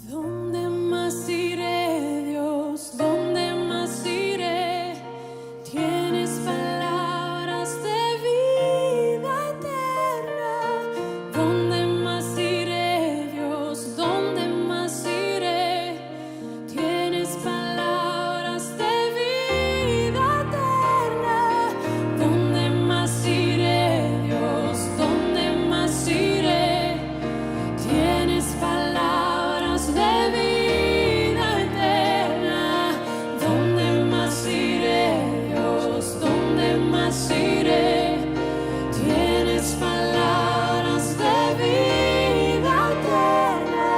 ¿Dónde más iré, Dios? ¿Dónde más iré? Tienes palabras de vida eterna. ¿Dónde más iré, Dios? ¿Dónde más iré? Tienes palabras de vida eterna. ¿Dónde más iré, Dios? ¿Dónde más iré? Tienes palabras de vida eterna. ¿Dónde más iré, Dios? ¿Dónde más iré? Tienes palabras de vida eterna.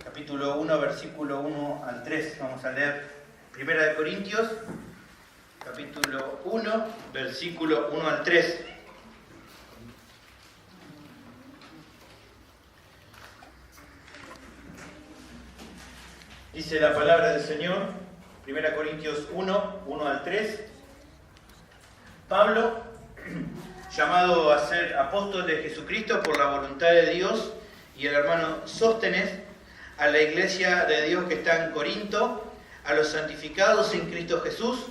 Capítulo 1, versículo 1 al 3. Vamos a leer Primera de Corintios, capítulo 1, versículo 1 al 3. Dice la palabra del Señor, Primera Corintios 1, 1 al 3. Pablo, llamado a ser apóstol de Jesucristo por la voluntad de Dios, y el hermano Sóstenes, a la iglesia de Dios que está en Corinto, a los santificados en Cristo Jesús,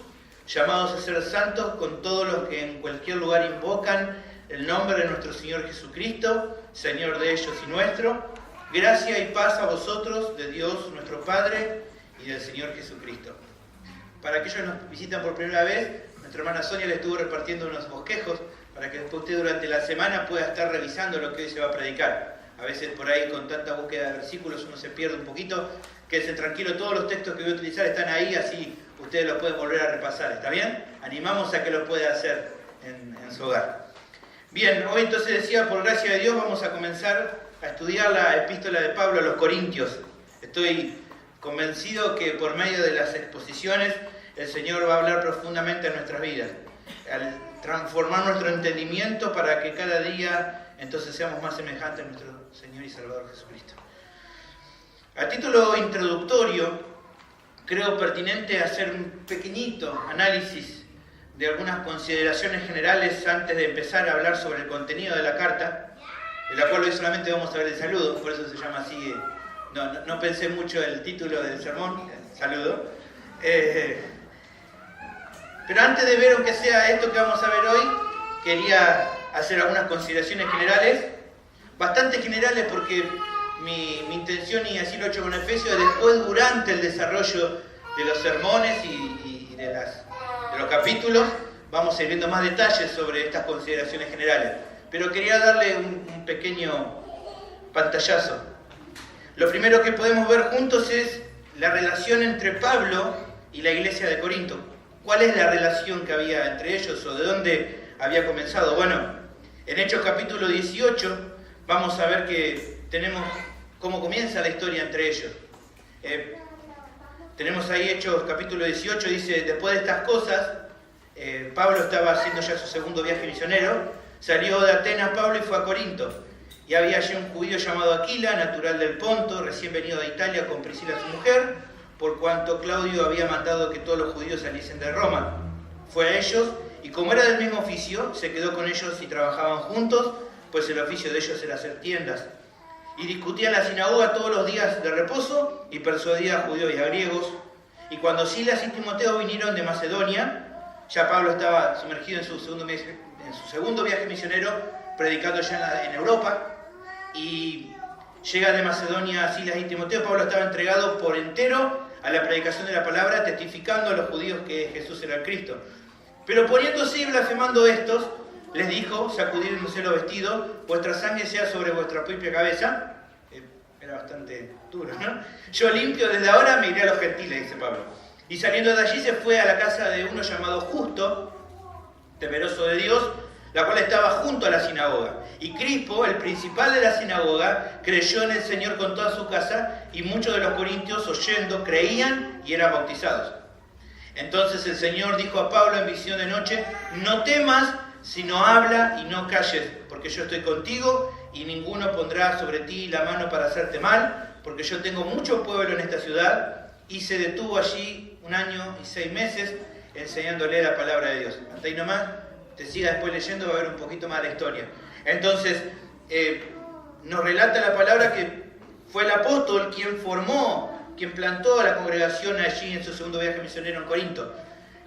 llamados a ser santos con todos los que en cualquier lugar invocan el nombre de nuestro Señor Jesucristo, Señor de ellos y nuestro. Gracia y paz a vosotros, de Dios nuestro Padre y del Señor Jesucristo. Para aquellos que nos visitan por primera vez, nuestra hermana Sonia le estuvo repartiendo unos bosquejos para que después usted durante la semana pueda estar revisando lo que hoy se va a predicar. A veces por ahí con tanta búsqueda de versículos uno se pierde un poquito. Quédese tranquilo, todos los textos que voy a utilizar están ahí, así ustedes los pueden volver a repasar. ¿Está bien? Animamos a que lo pueda hacer en su hogar. Bien, hoy entonces decía, por gracia de Dios, vamos a comenzar a estudiar la epístola de Pablo a los Corintios. Estoy convencido que por medio de las exposiciones el Señor va a hablar profundamente en nuestras vidas, al transformar nuestro entendimiento para que cada día entonces seamos más semejantes a nuestro Señor y Salvador Jesucristo. A título introductorio, creo pertinente hacer un pequeñito análisis de algunas consideraciones generales antes de empezar a hablar sobre el contenido de la carta, de la cual hoy solamente vamos a ver el saludo, por eso se llama así. No pensé mucho el título del sermón, saludo. Pero antes de ver aunque sea esto que vamos a ver hoy, quería hacer algunas consideraciones generales, bastante generales porque mi intención, y así lo he hecho con Efesios, después durante el desarrollo de los sermones y de los capítulos, vamos a ir viendo más detalles sobre estas consideraciones generales. Pero quería darle un pequeño pantallazo. Lo primero que podemos ver juntos es la relación entre Pablo y la iglesia de Corinto. ¿Cuál es la relación que había entre ellos o de dónde había comenzado? Bueno, en Hechos capítulo 18 vamos a ver que tenemos cómo comienza la historia entre ellos. Tenemos ahí Hechos capítulo 18, dice, después de estas cosas, Pablo estaba haciendo ya su segundo viaje misionero, salió de Atenas Pablo y fue a Corinto. Y había allí un judío llamado Aquila, natural del Ponto, recién venido de Italia con Priscila su mujer, por cuanto Claudio había mandado que todos los judíos saliesen de Roma. Fue a ellos, y como era del mismo oficio, se quedó con ellos y trabajaban juntos, pues el oficio de ellos era hacer tiendas. Y discutían en la sinagoga todos los días de reposo, y persuadía a judíos y a griegos. Y cuando Silas y Timoteo vinieron de Macedonia, ya Pablo estaba sumergido en su segundo viaje misionero, predicando ya en Europa, y llega de Macedonia Silas y Timoteo. Pablo estaba entregado por entero a la predicación de la palabra, testificando a los judíos que Jesús era el Cristo. Pero poniéndose y blasfemando estos, les dijo, sacudiéndose los vestidos, vuestra sangre sea sobre vuestra propia cabeza. Era bastante duro, ¿no? Yo limpio desde ahora, me iré a los gentiles, dice Pablo. Y saliendo de allí se fue a la casa de uno llamado Justo, temeroso de Dios, la cual estaba junto a la sinagoga. Y Crispo, el principal de la sinagoga, creyó en el Señor con toda su casa, y muchos de los corintios, oyendo, creían y eran bautizados. Entonces el Señor dijo a Pablo en visión de noche, no temas, sino habla y no calles, porque yo estoy contigo, y ninguno pondrá sobre ti la mano para hacerte mal, porque yo tengo mucho pueblo en esta ciudad. Y se detuvo allí 1 año y 6 meses, enseñándole la palabra de Dios. Hasta ahí nomás. usted siga después leyendo, va a ver un poquito más la historia. Entonces, nos relata la palabra que fue el apóstol quien plantó a la congregación allí en su segundo viaje misionero en Corinto,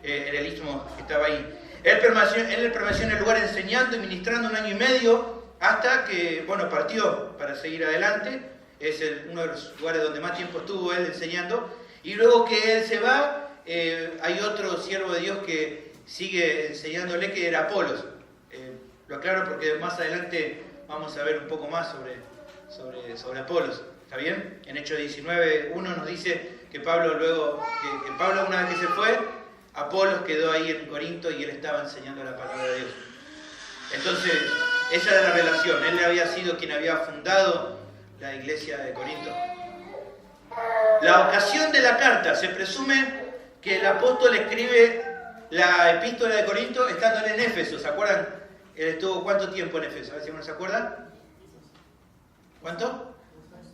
en el istmo que estaba ahí. Él permaneció en el lugar enseñando y ministrando 1 año y medio, hasta que, partió para seguir adelante. Es uno de los lugares donde más tiempo estuvo él enseñando. Y luego que él se va, hay otro siervo de Dios que sigue enseñándole, que era Apolos. Lo aclaro porque más adelante vamos a ver un poco más sobre Apolos. ¿Está bien? En Hechos 19:1 nos dice que Pablo que Pablo, una vez que se fue, Apolos quedó ahí en Corinto y él estaba enseñando la palabra de Dios. Entonces, esa era la relación. Él había sido quien había fundado la iglesia de Corinto. La ocasión de la carta: se presume que el apóstol escribe la epístola de Corinto estando en Éfeso. ¿Se acuerdan? Él estuvo ¿cuánto tiempo en Éfeso? A ver si uno se acuerda. ¿Cuánto?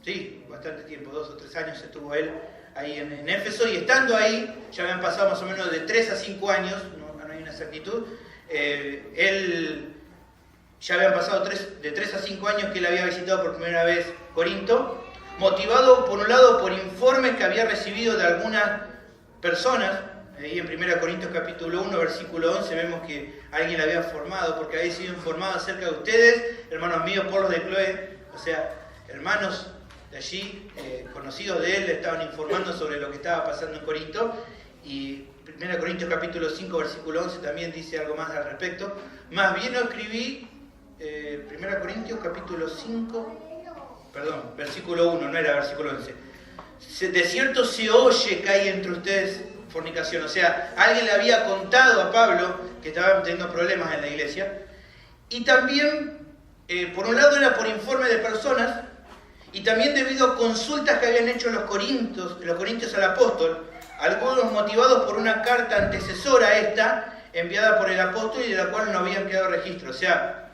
Sí, bastante tiempo, 2 o 3 años estuvo él ahí en Éfeso, y estando ahí, ya habían pasado más o menos de 3 a 5 años, no hay una exactitud, ya habían pasado de 3 a 5 años que él había visitado por primera vez Corinto, motivado por un lado por informes que había recibido de algunas personas. Ahí en 1 Corintios capítulo 1, versículo 11, vemos que alguien le había formado, porque había sido informado acerca de ustedes, hermanos míos, por los de Cloé. O sea, hermanos de allí, conocidos de él, le estaban informando sobre lo que estaba pasando en Corinto. Y 1 Corintios capítulo 5, versículo 11 también dice algo más al respecto. Más bien lo escribí, 1 Corintios capítulo 5, perdón, versículo 1, no era versículo 11. De cierto se oye que hay entre ustedes fornicación. O sea, alguien le había contado a Pablo que estaban teniendo problemas en la iglesia. Y también, por un lado era por informe de personas, y también debido a consultas que habían hecho los corintios al apóstol, algunos motivados por una carta antecesora a esta, enviada por el apóstol y de la cual no habían quedado registro. O sea,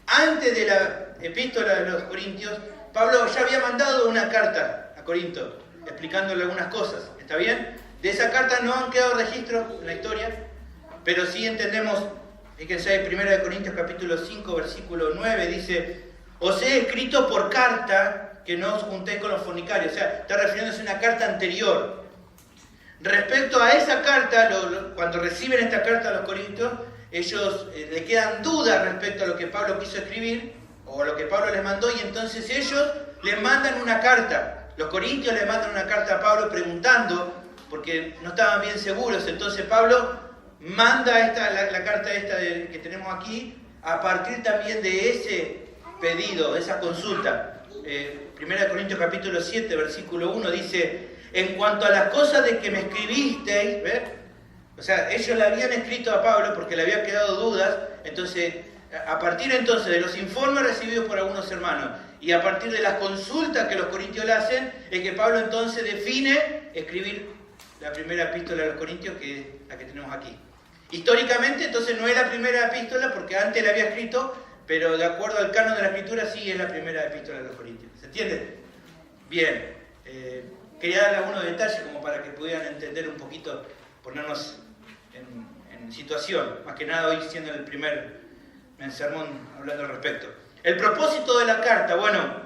antes de la epístola de los corintios, Pablo ya había mandado una carta a Corinto, explicándole algunas cosas. ¿Está bien? De esa carta no han quedado registros en la historia, pero sí entendemos, fíjense ahí, 1 Corintios capítulo 5, versículo 9, dice: os he escrito por carta que no os juntéis con los fornicarios. O sea, está refiriéndose a una carta anterior. Respecto a esa carta, cuando reciben esta carta a los corintios, ellos le quedan dudas respecto a lo que Pablo quiso escribir, o lo que Pablo les mandó, y entonces ellos le mandan una carta. Los corintios le mandan una carta a Pablo preguntando, porque no estaban bien seguros. Entonces Pablo manda la carta que tenemos aquí, a partir también de ese pedido, de esa consulta. 1 Corintios capítulo 7, versículo 1 dice: en cuanto a las cosas de que me escribisteis, ¿ves? O sea, ellos le habían escrito a Pablo porque le había quedado dudas. Entonces, a partir entonces de los informes recibidos por algunos hermanos y a partir de las consultas que los corintios le hacen, es que Pablo entonces define escribir la primera epístola a los corintios, que es la que tenemos aquí. Históricamente, entonces no es la primera epístola porque antes la había escrito, pero de acuerdo al canon de la escritura sí es la primera epístola de los corintios. ¿Se entiende? Bien. Quería darle algunos detalles como para que pudieran entender un poquito, ponernos en situación. Más que nada hoy siendo el primer sermón hablando al respecto. El propósito de la carta. Bueno,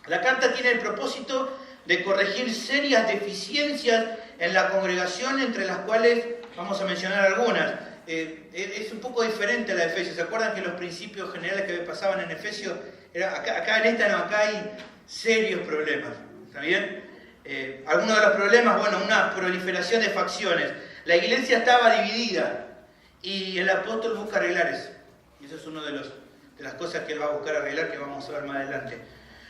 la carta tiene el propósito de corregir serias deficiencias en la congregación, entre las cuales vamos a mencionar algunas. Es un poco diferente a la de Efesios. ¿Se acuerdan que los principios generales que pasaban en Efesios, acá en esta no, acá hay serios problemas? ¿Está bien? Algunos de los problemas, bueno, una proliferación de facciones. La iglesia estaba dividida y el apóstol busca arreglar eso. Y eso es una de las cosas que él va a buscar arreglar, que vamos a ver más adelante.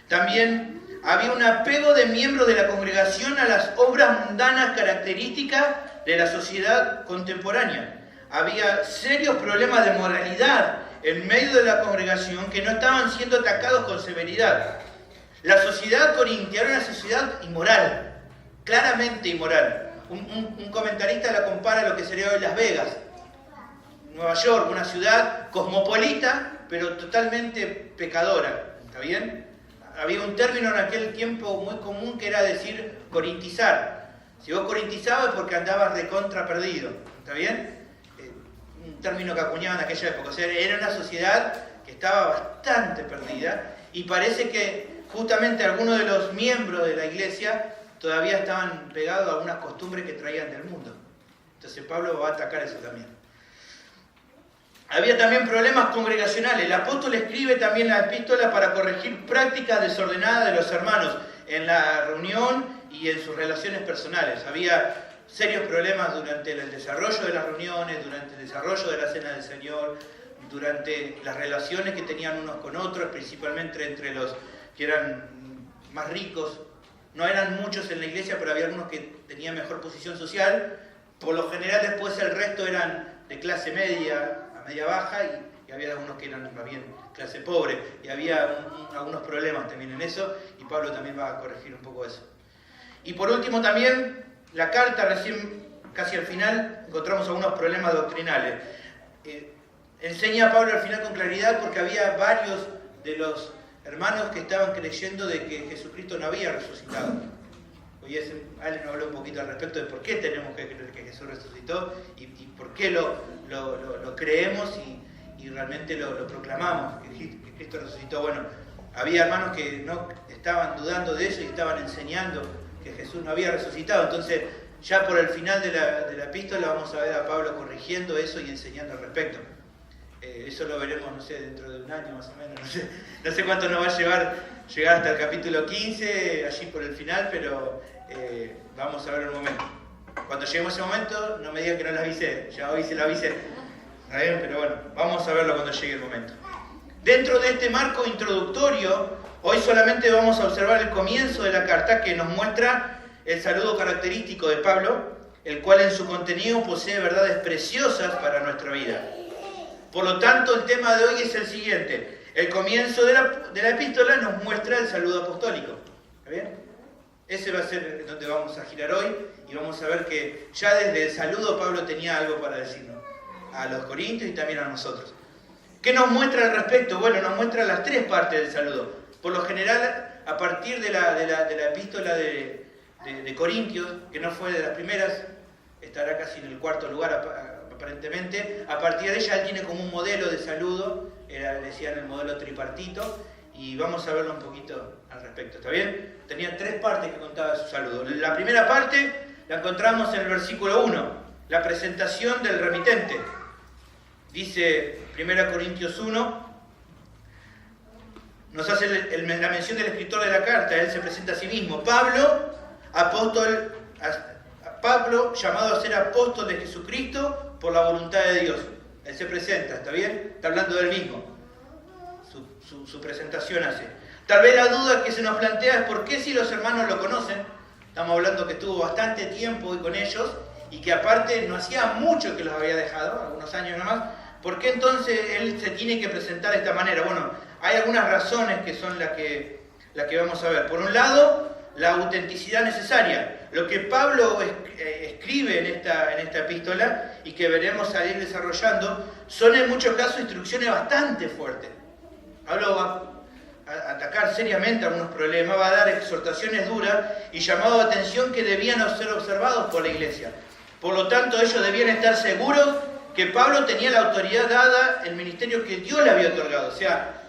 También había un apego de miembros de la congregación a las obras mundanas características de la sociedad contemporánea. Había serios problemas de moralidad en medio de la congregación que no estaban siendo atacados con severidad. La sociedad corintia era una sociedad inmoral, claramente inmoral. Un comentarista la compara a lo que sería hoy Las Vegas, Nueva York, una ciudad cosmopolita, pero totalmente pecadora. ¿Está bien? Había un término en aquel tiempo muy común que era decir corintizar. Si vos corintizabas es porque andabas recontra perdido. ¿Está bien? término que acuñaban en aquella época. O sea, era una sociedad que estaba bastante perdida y parece que justamente algunos de los miembros de la iglesia todavía estaban pegados a algunas costumbres que traían del mundo. Entonces Pablo va a atacar eso también. Había también problemas congregacionales. El apóstol escribe también la epístola para corregir prácticas desordenadas de los hermanos en la reunión y en sus relaciones personales. Había serios problemas durante el desarrollo de las reuniones, durante el desarrollo de la cena del Señor, durante las relaciones que tenían unos con otros, principalmente entre los que eran más ricos. No eran muchos en la iglesia, pero había algunos que tenían mejor posición social. Por lo general después el resto eran de clase media a media baja y había algunos que eran más bien clase pobre. Y había algunos problemas también en eso y Pablo también va a corregir un poco eso. Y por último también, la carta recién casi al final encontramos algunos problemas doctrinales. Enseña a Pablo al final con claridad porque había varios de los hermanos que estaban creyendo de que Jesucristo no había resucitado. Hoy alguien habló un poquito al respecto de por qué tenemos que creer que Jesús resucitó y por qué lo creemos y realmente lo proclamamos, que Cristo resucitó. Bueno, había hermanos que no estaban dudando de eso y estaban enseñando que Jesús no había resucitado. Entonces, ya por el final de la epístola vamos a ver a Pablo corrigiendo eso y enseñando al respecto. Eso lo veremos, no sé, dentro de un año más o menos. No sé cuánto nos va a llegar hasta el capítulo 15, allí por el final, pero vamos a ver un momento. Cuando lleguemos a ese momento, no me digan que no lo avisé. Ya hoy se lo avisé. ¿Está bien? Pero bueno, vamos a verlo cuando llegue el momento. Dentro de este marco introductorio, hoy solamente vamos a observar el comienzo de la carta que nos muestra el saludo característico de Pablo, el cual en su contenido posee verdades preciosas para nuestra vida. Por lo tanto, el tema de hoy es el siguiente. El comienzo de la epístola nos muestra el saludo apostólico. ¿Está bien? Ese va a ser donde vamos a girar hoy y vamos a ver que ya desde el saludo Pablo tenía algo para decirnos a los corintios y también a nosotros. ¿Qué nos muestra al respecto? Bueno, nos muestra las tres partes del saludo. Por lo general, a partir de la epístola de Corintios, que no fue de las primeras, estará casi en el cuarto lugar aparentemente. A partir de ella él tiene como un modelo de saludo, le decían el modelo tripartito, y vamos a verlo un poquito al respecto, ¿está bien? Tenía tres partes que contaba su saludo. La primera parte la encontramos en el versículo 1, la presentación del remitente. Dice 1 Corintios 1, nos hace la mención del escritor de la carta, él se presenta a sí mismo. Pablo, llamado a ser apóstol de Jesucristo por la voluntad de Dios. Él se presenta, ¿está bien? Está hablando de él mismo. Su presentación hace. Tal vez la duda que se nos plantea es por qué si los hermanos lo conocen, estamos hablando que estuvo bastante tiempo hoy con ellos y que aparte no hacía mucho que los había dejado, algunos años nomás, ¿por qué entonces él se tiene que presentar de esta manera? Bueno, hay algunas razones que son las que vamos a ver. Por un lado, la autenticidad necesaria. Lo que Pablo escribe en esta epístola y que veremos salir desarrollando son en muchos casos instrucciones bastante fuertes. Pablo va a atacar seriamente algunos problemas, va a dar exhortaciones duras y llamado de atención que debían ser observados por la iglesia. Por lo tanto, ellos debían estar seguros que Pablo tenía la autoridad dada, el ministerio que Dios le había otorgado. O sea,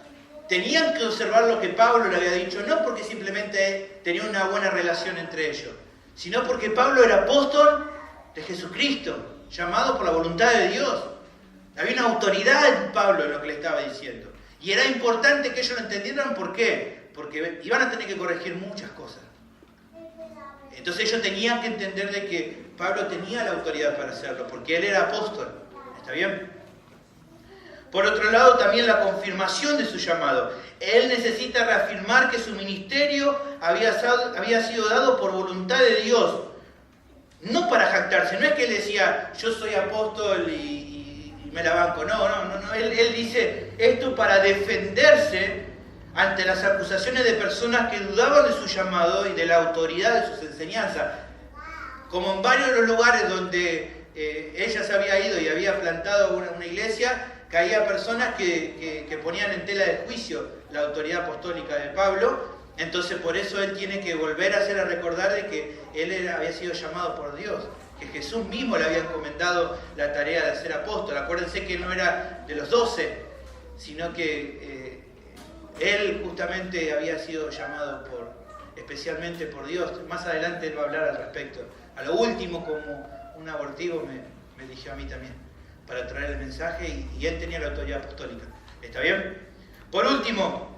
tenían que observar lo que Pablo le había dicho, no porque simplemente tenía una buena relación entre ellos, sino porque Pablo era apóstol de Jesucristo, llamado por la voluntad de Dios. Había una autoridad en Pablo en lo que le estaba diciendo. Y era importante que ellos lo entendieran. ¿Por qué? Porque iban a tener que corregir muchas cosas. Entonces ellos tenían que entender de que Pablo tenía la autoridad para hacerlo, porque él era apóstol. ¿Está bien? Por otro lado, también la confirmación de su llamado. Él necesita reafirmar que su ministerio había sido dado por voluntad de Dios. No para jactarse. No es que él decía, yo soy apóstol y me la banco. No. Él dice esto para defenderse ante las acusaciones de personas que dudaban de su llamado y de la autoridad de sus enseñanzas. Como en varios de los lugares donde ella se había ido y había plantado una iglesia, caía personas que ponían en tela de juicio la autoridad apostólica de Pablo. Entonces por eso él tiene que volver a hacer recordar de que él había sido llamado por Dios que Jesús mismo le había encomendado la tarea de hacer apóstol. Acuérdense que no era de los 12, sino que él justamente había sido llamado especialmente por Dios. Más adelante él va a hablar al respecto. A lo último, como un abortivo, me eligió a mí también para traer el mensaje y él tenía la autoridad apostólica. ¿Está bien? Por último,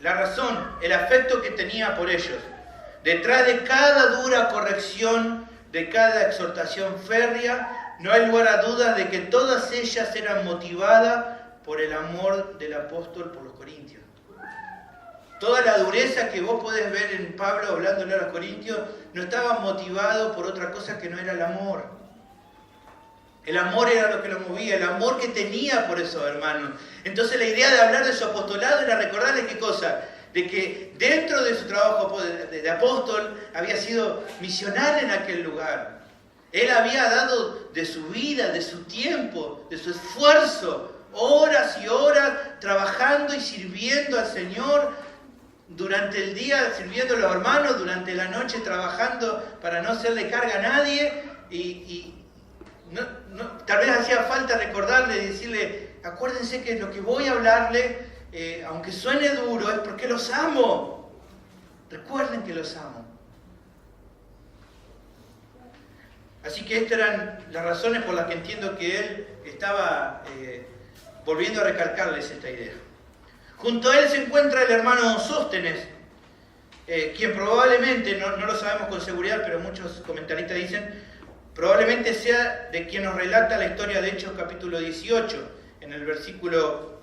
la razón, el afecto que tenía por ellos. Detrás de cada dura corrección, de cada exhortación férrea, no hay lugar a dudas de que todas ellas eran motivadas por el amor del apóstol por los corintios. Toda la dureza que vos podés ver en Pablo hablándole a los corintios no estaba motivado por otra cosa que no era el amor. El amor era lo que lo movía, el amor que tenía por esos hermanos. Entonces la idea de hablar de su apostolado era recordarles qué cosa, de que dentro de su trabajo de apóstol había sido misional en aquel lugar. Él había dado de su vida, de su tiempo, de su esfuerzo, horas y horas trabajando y sirviendo al Señor. Durante el día sirviendo a los hermanos, durante la noche trabajando para no hacerle carga a nadie tal vez hacía falta recordarle y decirle, acuérdense que lo que voy a hablarle, aunque suene duro, es porque los amo. Recuerden que los amo. Así que estas eran las razones por las que entiendo que él estaba volviendo a recalcarles esta idea. Junto a él se encuentra el hermano Sóstenes, quien probablemente, no lo sabemos con seguridad, pero muchos comentaristas dicen, probablemente sea de quien nos relata la historia de Hechos capítulo 18, en el versículo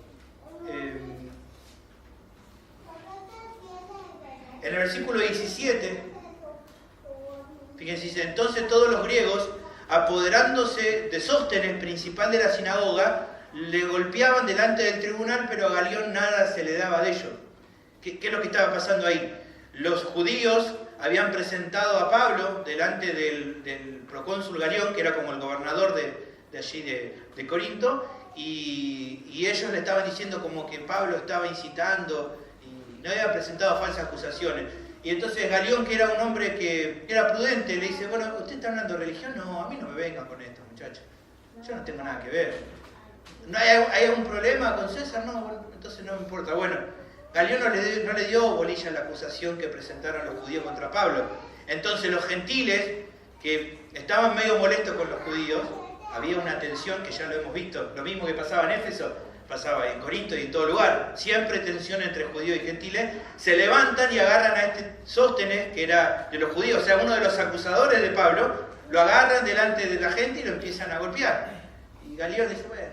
17, fíjense, dice, entonces todos los griegos, apoderándose de Sóstenes, principal de la sinagoga, le golpeaban delante del tribunal, pero a Galión nada se le daba de ello. ¿Qué es lo que estaba pasando ahí? Los judíos habían presentado a Pablo delante del procónsul Galión, que era como el gobernador de allí de Corinto, y ellos le estaban diciendo como que Pablo estaba incitando y no había presentado falsas acusaciones. Y entonces Galión, que era un hombre que era prudente, le dice, bueno, ¿usted está hablando de religión? No, a mí no me vengan con esto, muchachos. Yo no tengo nada que ver. ¿No hay algún problema con César? No, bueno, entonces no me importa. Bueno, Galión no le dio bolilla a la acusación que presentaron los judíos contra Pablo. Entonces los gentiles, que estaban medio molestos con los judíos, había una tensión que ya lo hemos visto, lo mismo que pasaba en Éfeso, pasaba en Corinto y en todo lugar, siempre tensión entre judíos y gentiles, se levantan y agarran a este Sóstenes, que era de los judíos, o sea, uno de los acusadores de Pablo, lo agarran delante de la gente y lo empiezan a golpear. Y Galión dice, bueno,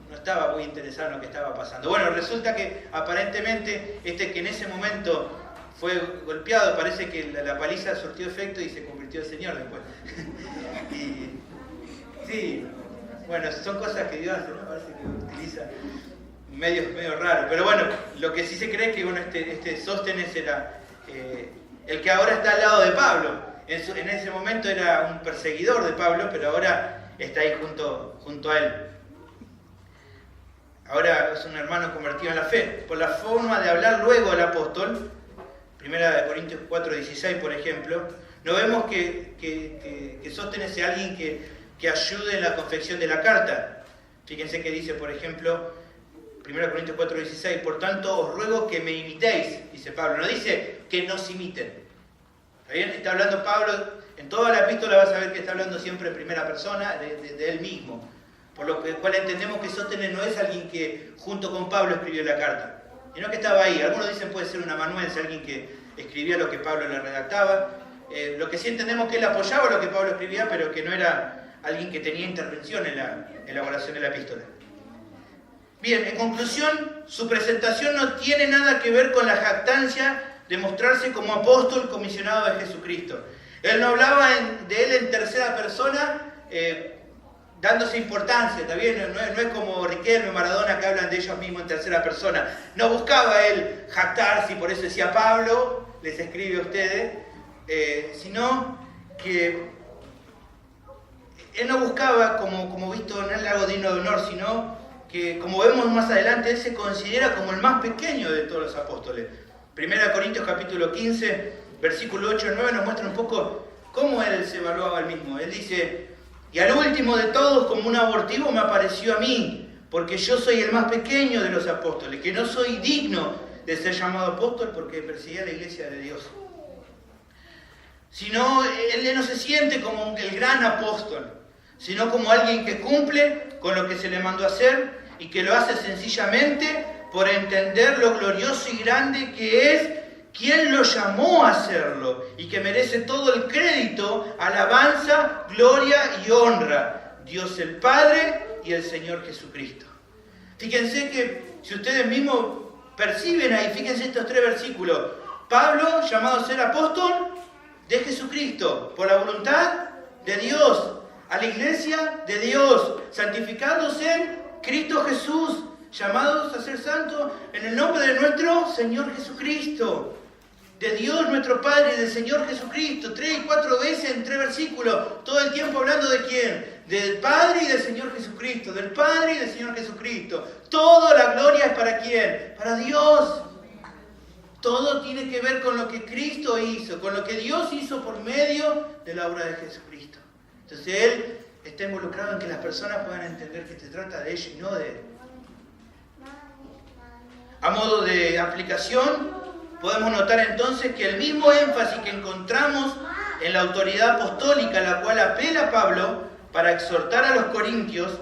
no estaba muy interesado en lo que estaba pasando. Bueno, resulta que aparentemente que en ese momento fue golpeado, parece que la paliza surtió efecto y se convirtió en señor después. Y sí, bueno, son cosas que Dios hace, ¿no? Parece que utiliza medios raros. Pero bueno, lo que sí se cree es que bueno, este Sóstenes era el que ahora está al lado de Pablo. En ese momento era un perseguidor de Pablo, pero ahora está ahí junto a él. Ahora es un hermano convertido en la fe. Por la forma de hablar luego del apóstol, 1 Corintios 4:16, por ejemplo, no vemos que Sóstenes sea alguien que ayude en la confección de la carta. Fíjense que dice, por ejemplo, 1 Corintios 4:16, por tanto os ruego que me imitéis, dice Pablo. No dice que nos imiten. ¿Está bien? Está hablando Pablo, en toda la epístola vas a ver que está hablando siempre en primera persona de él mismo. Por lo cual entendemos que Sóstenes no es alguien que junto con Pablo escribió la carta, sino que estaba ahí. Algunos dicen puede ser un amanuense, alguien que escribía lo que Pablo le redactaba. Lo que sí entendemos que él apoyaba lo que Pablo escribía, pero que no era alguien que tenía intervención en la elaboración de la epístola. Bien, en conclusión, su presentación no tiene nada que ver con la jactancia de mostrarse como apóstol comisionado de Jesucristo. Él no hablaba de él en tercera persona, dándose importancia, ¿está bien? No es como Riquelme o Maradona que hablan de ellos mismos en tercera persona. No buscaba él jactarse y por eso decía Pablo, les escribe a ustedes, sino que él no buscaba, como visto, no es algo digno de honor, sino que, como vemos más adelante, él se considera como el más pequeño de todos los apóstoles. 1 Corintios capítulo 15, versículo 8 al 9 nos muestra un poco ¿Cómo él se evaluaba él mismo? Él dice, y al último de todos, como un abortivo, me apareció a mí, porque yo soy el más pequeño de los apóstoles, que no soy digno de ser llamado apóstol porque perseguía la iglesia de Dios. Sino, él no se siente como el gran apóstol, sino como alguien que cumple con lo que se le mandó a hacer y que lo hace sencillamente por entender lo glorioso y grande que es quien lo llamó a hacerlo y que merece todo el crédito, alabanza, gloria y honra. Dios el Padre y el Señor Jesucristo. Fíjense que si ustedes mismos perciben ahí, fíjense estos 3 versículos. Pablo, llamado a ser apóstol de Jesucristo, por la voluntad de Dios, a la iglesia de Dios, santificados en Cristo Jesús, llamados a ser santos en el nombre de nuestro Señor Jesucristo, de Dios nuestro Padre y del Señor Jesucristo, 3 y 4 veces en 3 versículos, todo el tiempo hablando de quién, del Padre y del Señor Jesucristo, del Padre y del Señor Jesucristo. Toda la gloria es para quién, para Dios. Todo tiene que ver con lo que Cristo hizo, con lo que Dios hizo por medio de la obra de Jesucristo. Entonces Él está involucrado en que las personas puedan entender que se trata de ellos y no de Él. A modo de aplicación, podemos notar entonces que el mismo énfasis que encontramos en la autoridad apostólica a la cual apela Pablo para exhortar a los corintios,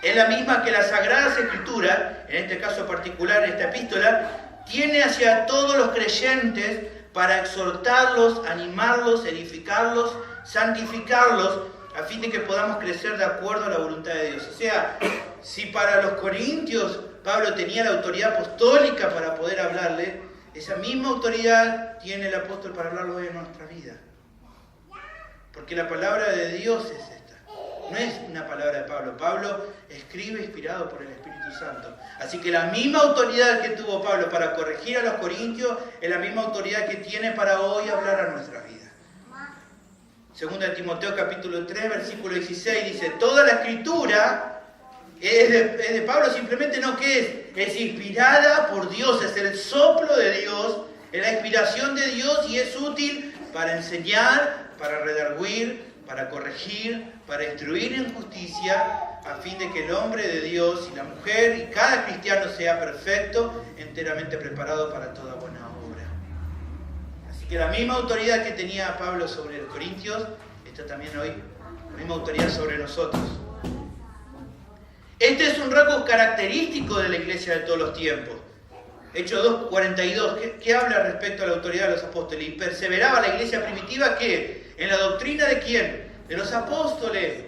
es la misma que las Sagradas Escrituras, en este caso particular, esta epístola, tiene hacia todos los creyentes para exhortarlos, animarlos, edificarlos, santificarlos, a fin de que podamos crecer de acuerdo a la voluntad de Dios. O sea, si para los corintios Pablo tenía la autoridad apostólica para poder hablarle, esa misma autoridad tiene el apóstol para hablarlo hoy en nuestra vida. Porque la palabra de Dios es esta. No es una palabra de Pablo. Pablo escribe inspirado por el Espíritu Santo. Así que la misma autoridad que tuvo Pablo para corregir a los corintios es la misma autoridad que tiene para hoy hablar a nuestra vida. Segunda de Timoteo capítulo 3, versículo 16 dice, toda la escritura es de Pablo, simplemente no que es inspirada por Dios, es el soplo de Dios, es la inspiración de Dios y es útil para enseñar, para redarguir, para corregir, para instruir en justicia, a fin de que el hombre de Dios y la mujer y cada cristiano sea perfecto, enteramente preparado para toda buena obra. Así que la misma autoridad que tenía Pablo sobre los corintios, está también hoy, la misma autoridad sobre nosotros. Este es un rasgo característico de la iglesia de todos los tiempos. Hechos 2:42, ¿qué habla respecto a la autoridad de los apóstoles? Y perseveraba la iglesia primitiva, ¿qué? En la doctrina de ¿quién? De los apóstoles.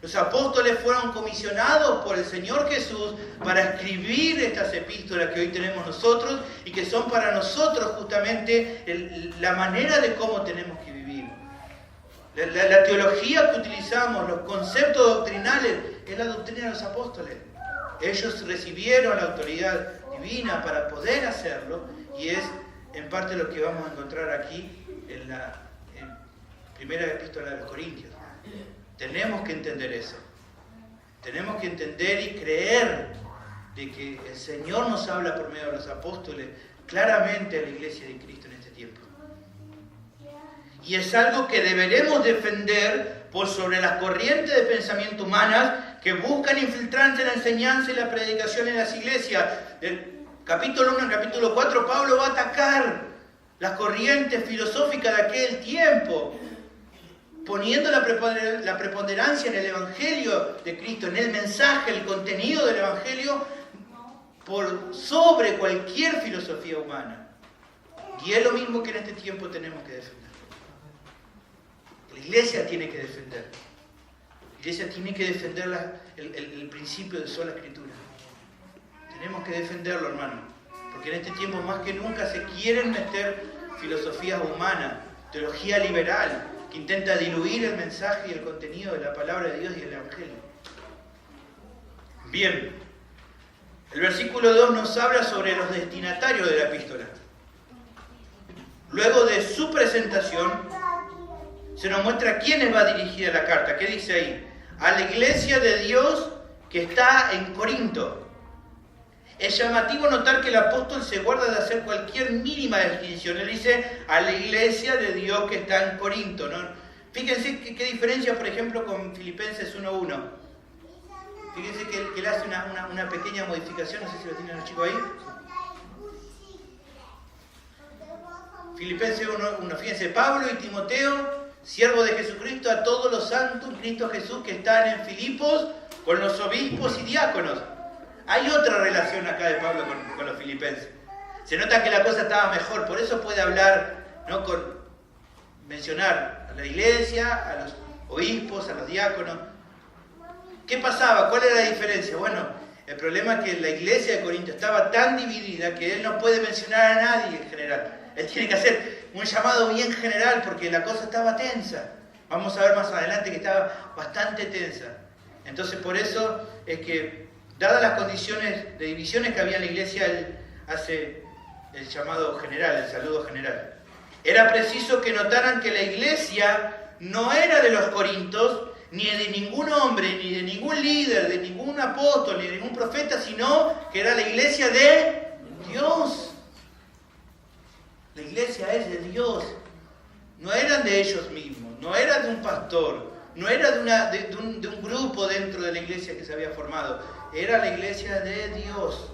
Los apóstoles fueron comisionados por el Señor Jesús para escribir estas epístolas que hoy tenemos nosotros y que son para nosotros justamente la manera de cómo tenemos que vivir. La teología que utilizamos, los conceptos doctrinales, es la doctrina de los apóstoles. Ellos recibieron la autoridad divina para poder hacerlo y es en parte lo que vamos a encontrar aquí en la primera epístola de los Corintios. Tenemos que entender eso. Tenemos que entender y creer de que el Señor nos habla por medio de los apóstoles claramente a la iglesia de Cristo en este tiempo. Y es algo que deberemos defender por sobre las corrientes de pensamiento humanas que buscan infiltrarse en la enseñanza y la predicación en las iglesias. Del capítulo 1 al capítulo 4, Pablo va a atacar las corrientes filosóficas de aquel tiempo, poniendo la preponderancia en el Evangelio de Cristo, en el mensaje, el contenido del Evangelio, por sobre cualquier filosofía humana. Y es lo mismo que en este tiempo tenemos que defender. La iglesia tiene que defender. La iglesia tiene que defender el principio de sola escritura. Tenemos que defenderlo, hermano. Porque en este tiempo más que nunca se quieren meter filosofías humanas, teología liberal, que intenta diluir el mensaje y el contenido de la palabra de Dios y el Evangelio. Bien, el versículo 2 nos habla sobre los destinatarios de la epístola. Luego de su presentación, se nos muestra a quiénes va dirigida la carta. ¿Qué dice ahí? A la iglesia de Dios que está en Corinto. Es llamativo notar que el apóstol se guarda de hacer cualquier mínima distinción. Él dice a la iglesia de Dios que está en Corinto. Fíjense qué diferencia, por ejemplo, con Filipenses 1:1. Fíjense que él hace una pequeña modificación, no sé si lo tienen los chicos ahí. Filipenses 1:1, fíjense, Pablo y Timoteo, siervos de Jesucristo, a todos los santos en Cristo Jesús que están en Filipos, con los obispos y diáconos. Hay otra relación acá de Pablo con los filipenses. Se nota que la cosa estaba mejor, por eso puede hablar, ¿no?, mencionar a la iglesia, a los obispos, a los diáconos. ¿Qué pasaba? ¿Cuál era la diferencia? Bueno, el problema es que la iglesia de Corinto estaba tan dividida que él no puede mencionar a nadie en general. Él tiene que hacer un llamado bien general porque la cosa estaba tensa. Vamos a ver más adelante que estaba bastante tensa. Entonces, por eso es que, dadas las condiciones de divisiones que había en la iglesia, él hace el llamado general, el saludo general. Era preciso que notaran que la iglesia no era de los corintos, ni de ningún hombre, ni de ningún líder, de ningún apóstol, ni de ningún profeta, sino que era la iglesia de Dios. La iglesia es de Dios. No eran de ellos mismos, no era de un pastor, no era de un grupo dentro de la iglesia que se había formado. Era la iglesia de Dios.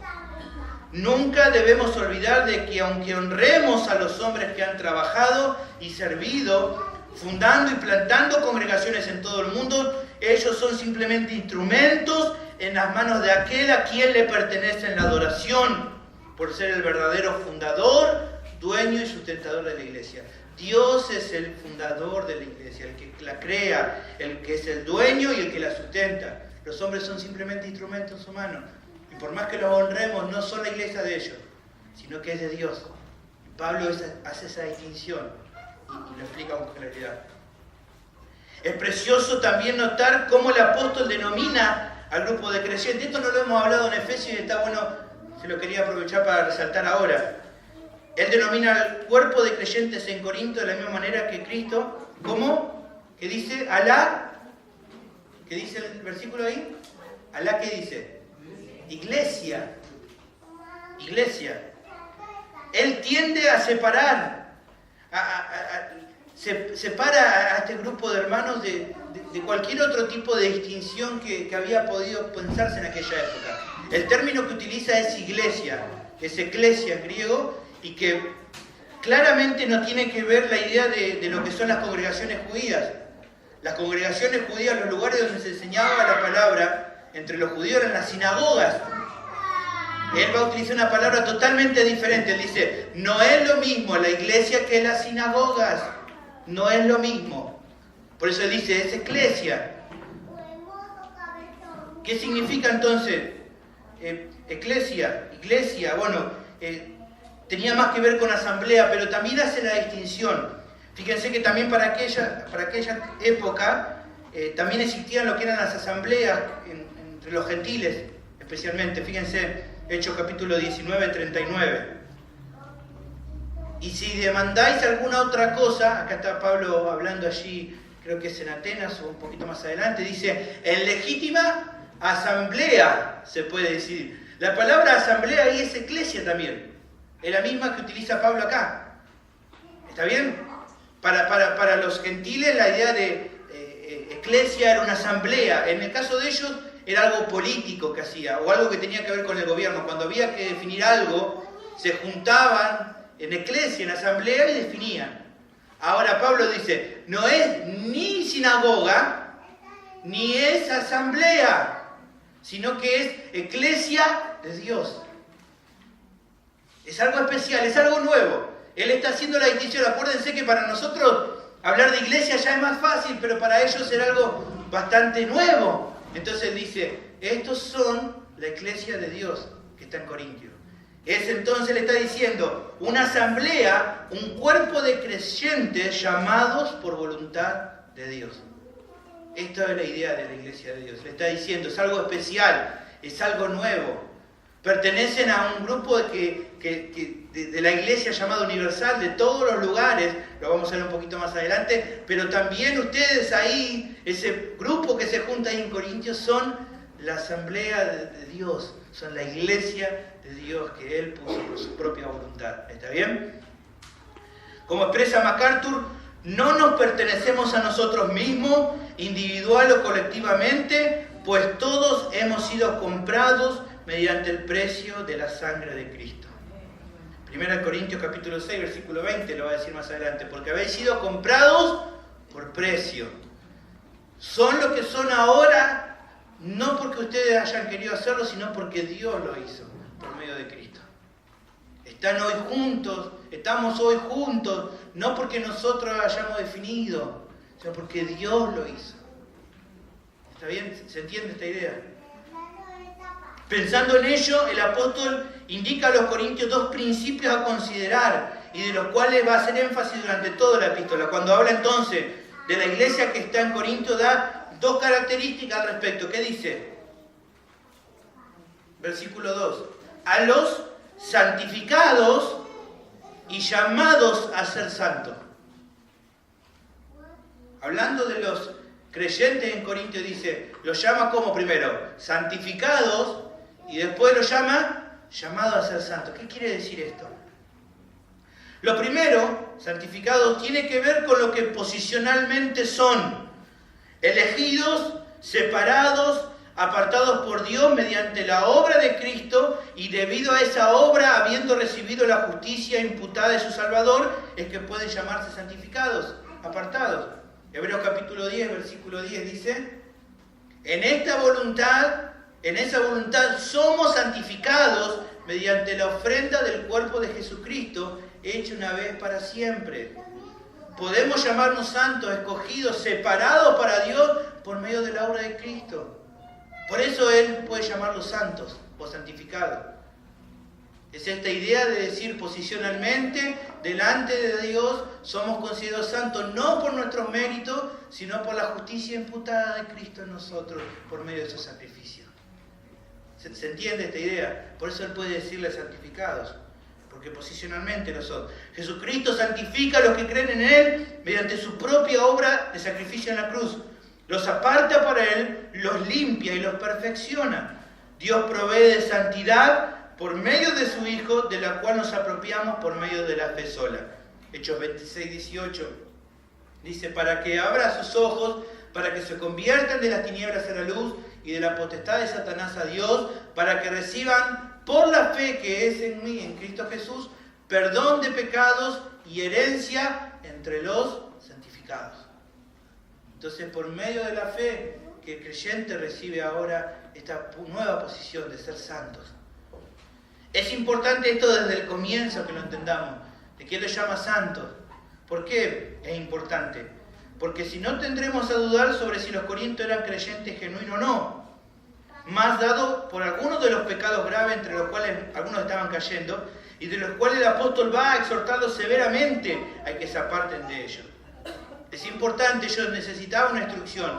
Nunca debemos olvidar de que aunque honremos a los hombres que han trabajado y servido, fundando y plantando congregaciones en todo el mundo, ellos son simplemente instrumentos en las manos de aquel a quien le pertenece la adoración, por ser el verdadero fundador, dueño y sustentador de la iglesia. Dios es el fundador de la iglesia, el que la crea, el que es el dueño y el que la sustenta. Los hombres son simplemente instrumentos humanos. Y por más que los honremos, no son la iglesia de ellos, sino que es de Dios. Y Pablo hace esa distinción y lo explica con claridad. Es precioso también notar cómo el apóstol denomina al grupo de creyentes. Esto no lo hemos hablado en Efesios y está bueno, se lo quería aprovechar para resaltar ahora. Él denomina al cuerpo de creyentes en Corinto de la misma manera que Cristo. ¿Cómo? ¿Qué dice? Alá. ¿Qué dice el versículo ahí? Alá, ¿qué dice? Iglesia. Iglesia. Él tiende a separar, separa a este grupo de hermanos de cualquier otro tipo de distinción que había podido pensarse en aquella época. El término que utiliza es iglesia, es eclesia en griego, y que claramente no tiene que ver la idea de lo que son las congregaciones judías. Las congregaciones judías, los lugares donde se enseñaba la palabra entre los judíos, eran las sinagogas. Él va a utilizar una palabra totalmente diferente. Él dice, no es lo mismo la iglesia que las sinagogas. No es lo mismo. Por eso él dice, es eclesia. ¿Qué significa entonces? Eclesia, iglesia, bueno, tenía más que ver con asamblea, pero también hace la distinción. Fíjense que también para aquella época también existían lo que eran las asambleas entre los gentiles, especialmente. Fíjense, Hechos capítulo 19, 39. Y si demandáis alguna otra cosa, acá está Pablo hablando allí, creo que es en Atenas o un poquito más adelante, dice, en legítima asamblea, se puede decir. La palabra asamblea ahí es eclesia también. Es la misma que utiliza Pablo acá. ¿Está bien? Para los gentiles la idea de eclesia era una asamblea. En el caso de ellos era algo político que hacía, o algo que tenía que ver con el gobierno. Cuando había que definir algo, se juntaban en eclesia, en asamblea, y definían. Ahora Pablo dice, no es ni sinagoga, ni es asamblea, sino que es eclesia de Dios. Es algo especial, es algo nuevo. Él está haciendo la distinción. Acuérdense que para nosotros hablar de iglesia ya es más fácil, pero para ellos era algo bastante nuevo. Entonces dice, estos son la iglesia de Dios que está en Corintio. Entonces le está diciendo, una asamblea, un cuerpo de creyentes llamados por voluntad de Dios. Esta es la idea de la iglesia de Dios. Le está diciendo, es algo especial, es algo nuevo. Pertenecen a un grupo de la iglesia llamada universal, de todos los lugares, lo vamos a ver un poquito más adelante, pero también ustedes ahí, ese grupo que se junta ahí en Corintios, son la asamblea de Dios, son la iglesia de Dios que Él puso por su propia voluntad. ¿Está bien? Como expresa MacArthur, No nos pertenecemos a nosotros mismos, individual o colectivamente, pues todos hemos sido comprados mediante el precio de la sangre de Cristo. 1 Corintios capítulo 6, versículo 20, lo va a decir más adelante, porque habéis sido comprados por precio. Son lo que son ahora, no porque ustedes hayan querido hacerlo, sino porque Dios lo hizo por medio de Cristo. Estamos hoy juntos, no porque nosotros hayamos definido, sino porque Dios lo hizo. ¿Está bien? ¿Se entiende esta idea? Pensando en ello, el apóstol indica a los corintios dos principios a considerar y de los cuales va a hacer énfasis durante toda la epístola. Cuando habla entonces de la iglesia que está en Corinto, da dos características al respecto. ¿Qué dice? Versículo 2. A los santificados y llamados a ser santos. Hablando de los creyentes en Corinto, dice, los llama como primero, santificados, y después los llama llamados a ser santos. ¿Qué quiere decir esto? Lo primero, santificados, tiene que ver con lo que posicionalmente son. Elegidos, separados, apartados por Dios mediante la obra de Cristo, y debido a esa obra, habiendo recibido la justicia imputada de su Salvador, es que pueden llamarse santificados, apartados. Hebreos capítulo 10, versículo 10 dice, en esa voluntad somos santificados mediante la ofrenda del cuerpo de Jesucristo, hecha una vez para siempre. Podemos llamarnos santos, escogidos, separados para Dios por medio de la obra de Cristo. Por eso Él puede llamarlos santos o santificados. Es esta idea de decir posicionalmente, delante de Dios, somos considerados santos no por nuestros méritos, sino por la justicia imputada de Cristo en nosotros, por medio de su sacrificio. ¿Se entiende esta idea? Por eso Él puede decirle santificados, porque posicionalmente lo son. Jesucristo santifica a los que creen en Él mediante su propia obra de sacrificio en la cruz. Los aparta para Él, los limpia y los perfecciona. Dios provee de santidad por medio de su Hijo, de la cual nos apropiamos por medio de la fe sola. Hechos 26, 18. Dice, para que abra sus ojos, para que se conviertan de las tinieblas a la luz y de la potestad de Satanás a Dios, para que reciban por la fe que es en mí, en Cristo Jesús, perdón de pecados y herencia entre los santificados. Entonces, por medio de la fe, que el creyente recibe ahora esta nueva posición de ser santos. Es importante esto desde el comienzo que lo entendamos, de que Él lo llama santos. ¿Por qué es importante? Porque si no tendremos a dudar sobre si los corintios eran creyentes genuinos o no, más dado por algunos de los pecados graves entre los cuales algunos estaban cayendo, y de los cuales el apóstol va a exhortarlos severamente a que se aparten de ellos. Es importante, ellos necesitaban una instrucción.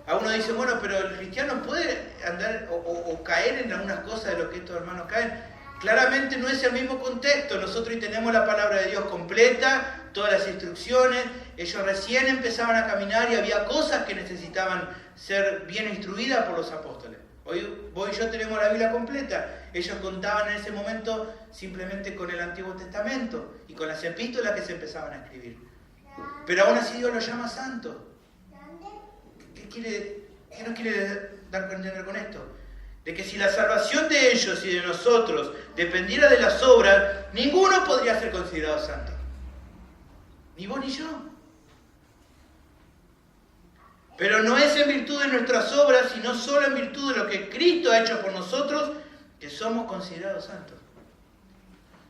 A uno dice, bueno, pero el cristiano puede andar o caer en algunas cosas de lo que estos hermanos caen. Claramente no es el mismo contexto. Nosotros hoy tenemos la palabra de Dios completa, todas las instrucciones. Ellos recién empezaban a caminar y había cosas que necesitaban ser bien instruidas por los apóstoles. Hoy vos y yo tenemos la Biblia completa. Ellos contaban en ese momento simplemente con el Antiguo Testamento y con las epístolas que se empezaban a escribir. Pero aún así Dios los llama santos. ¿Qué nos quiere dar a entender con esto? De que si la salvación de ellos y de nosotros dependiera de las obras, ninguno podría ser considerado santo. Ni vos ni yo. Pero no es en virtud de nuestras obras, sino solo en virtud de lo que Cristo ha hecho por nosotros, que somos considerados santos.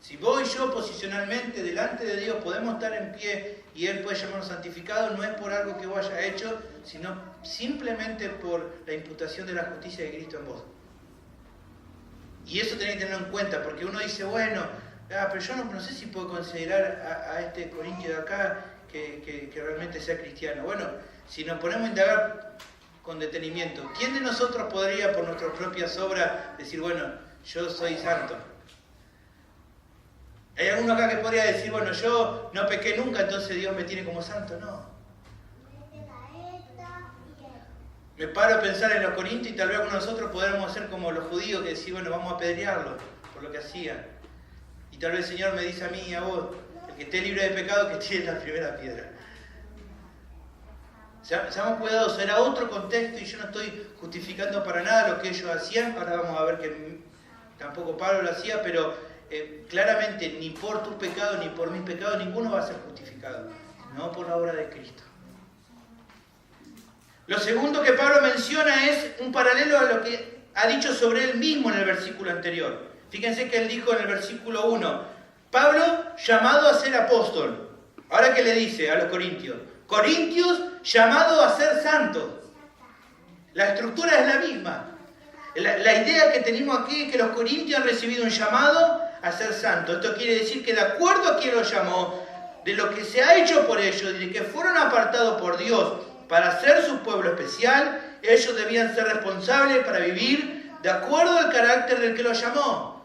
Si vos y yo posicionalmente delante de Dios podemos estar en pie y Él puede llamarnos santificados, no es por algo que vos hayas hecho, sino simplemente por la imputación de la justicia de Cristo en vos. Y eso tenés que tenerlo en cuenta, porque uno dice, bueno, pero yo no sé si puedo considerar a este corintio de acá que realmente sea cristiano. Bueno, si nos ponemos a indagar con detenimiento, ¿quién de nosotros podría por nuestras propias obras decir, bueno, yo soy santo? ¿Hay alguno acá que podría decir, bueno, yo no pequé nunca, entonces Dios me tiene como santo? No. Me paro a pensar en los corintios y tal vez algunos de nosotros podríamos ser como los judíos que decían, bueno, vamos a apedrearlo por lo que hacían. Y tal vez el Señor me dice a mí y a vos, el que esté libre de pecado, que tire la primera piedra. Seamos cuidadosos, era otro contexto y yo no estoy justificando para nada lo que ellos hacían. Ahora vamos a ver que tampoco Pablo lo hacía, pero claramente ni por tus pecados ni por mis pecados ninguno va a ser justificado, no por la obra de Cristo. Lo segundo que Pablo menciona es un paralelo a lo que ha dicho sobre él mismo en el versículo anterior. Fíjense que él dijo en el versículo 1, Pablo llamado a ser apóstol. Ahora que le dice a los corintios, Corintios llamado a ser santos. La estructura es la misma. La idea que tenemos aquí es que los corintios han recibido un llamado a ser santos. Esto quiere decir que de acuerdo a quien los llamó, de lo que se ha hecho por ellos, de que fueron apartados por Dios para ser su pueblo especial, ellos debían ser responsables para vivir de acuerdo al carácter del que los llamó.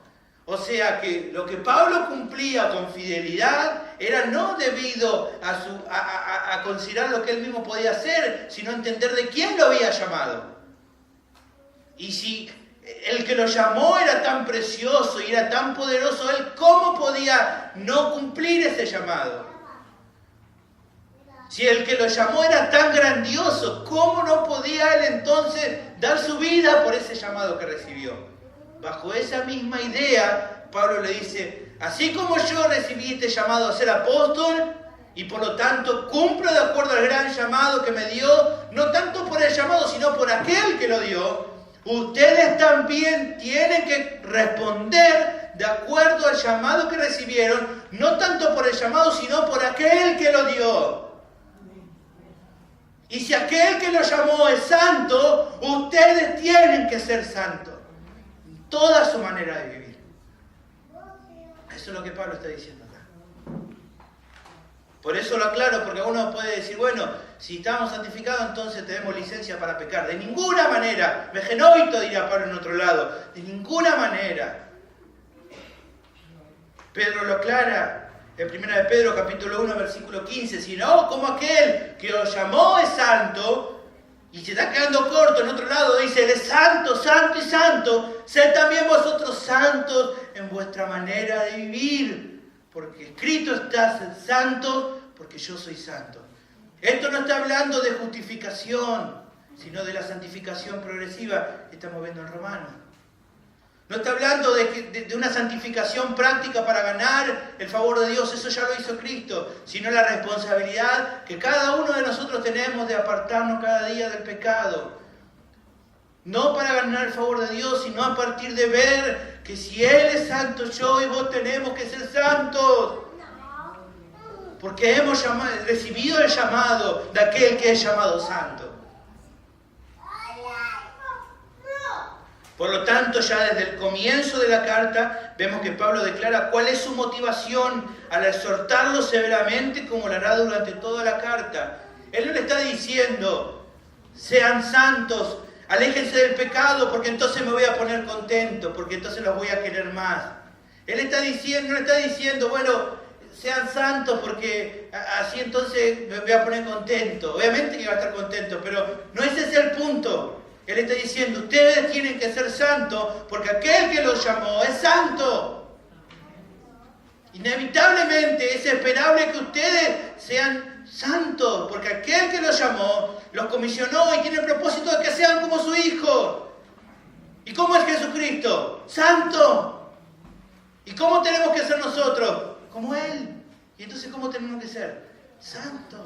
O sea que lo que Pablo cumplía con fidelidad era no debido a considerar lo que él mismo podía hacer, sino entender de quién lo había llamado. Y si el que lo llamó era tan precioso y era tan poderoso, él ¿cómo podía no cumplir ese llamado? Si el que lo llamó era tan grandioso, ¿cómo no podía él entonces dar su vida por ese llamado que recibió? Bajo esa misma idea, Pablo le dice, así como yo recibí este llamado a ser apóstol, y por lo tanto cumplo de acuerdo al gran llamado que me dio, no tanto por el llamado, sino por aquel que lo dio, ustedes también tienen que responder de acuerdo al llamado que recibieron, no tanto por el llamado, sino por aquel que lo dio. Y si aquel que lo llamó es santo, ustedes tienen que ser santos. Toda su manera de vivir. Eso es lo que Pablo está diciendo acá. Por eso lo aclaro, porque uno puede decir, bueno, si estamos santificados, entonces tenemos licencia para pecar. De ninguna manera. Vegenovito, diría Pablo en otro lado. De ninguna manera. Pedro lo aclara en 1 de Pedro, capítulo 1, versículo 15. Sino como aquel que os llamó es santo, y se está quedando corto, en otro lado dice, Él es santo, santo y santo, sed también vosotros santos en vuestra manera de vivir, porque escrito está, sed santos, porque yo soy santo. Esto no está hablando de justificación, sino de la santificación progresiva que estamos viendo en Romanos. No está hablando de una santificación práctica para ganar el favor de Dios, eso ya lo hizo Cristo, sino la responsabilidad que cada uno de nosotros tenemos de apartarnos cada día del pecado. No para ganar el favor de Dios, sino a partir de ver que si Él es santo, yo y vos tenemos que ser santos. Porque hemos recibido el llamado de aquel que es llamado santo. Por lo tanto, ya desde el comienzo de la carta, vemos que Pablo declara cuál es su motivación al exhortarlo severamente, como lo hará durante toda la carta. Él no le está diciendo, sean santos, aléjense del pecado, porque entonces me voy a poner contento, porque entonces los voy a querer más. Él no está diciendo, bueno, sean santos, porque así entonces me voy a poner contento. Obviamente que va a estar contento, pero no ese es el punto. Él está diciendo, ustedes tienen que ser santos porque aquel que los llamó es santo. Inevitablemente es esperable que ustedes sean santos porque aquel que los llamó los comisionó y tiene el propósito de que sean como su Hijo. ¿Y cómo es Jesucristo? Santo. ¿Y cómo tenemos que ser nosotros? Como Él. ¿Y entonces cómo tenemos que ser? Santos.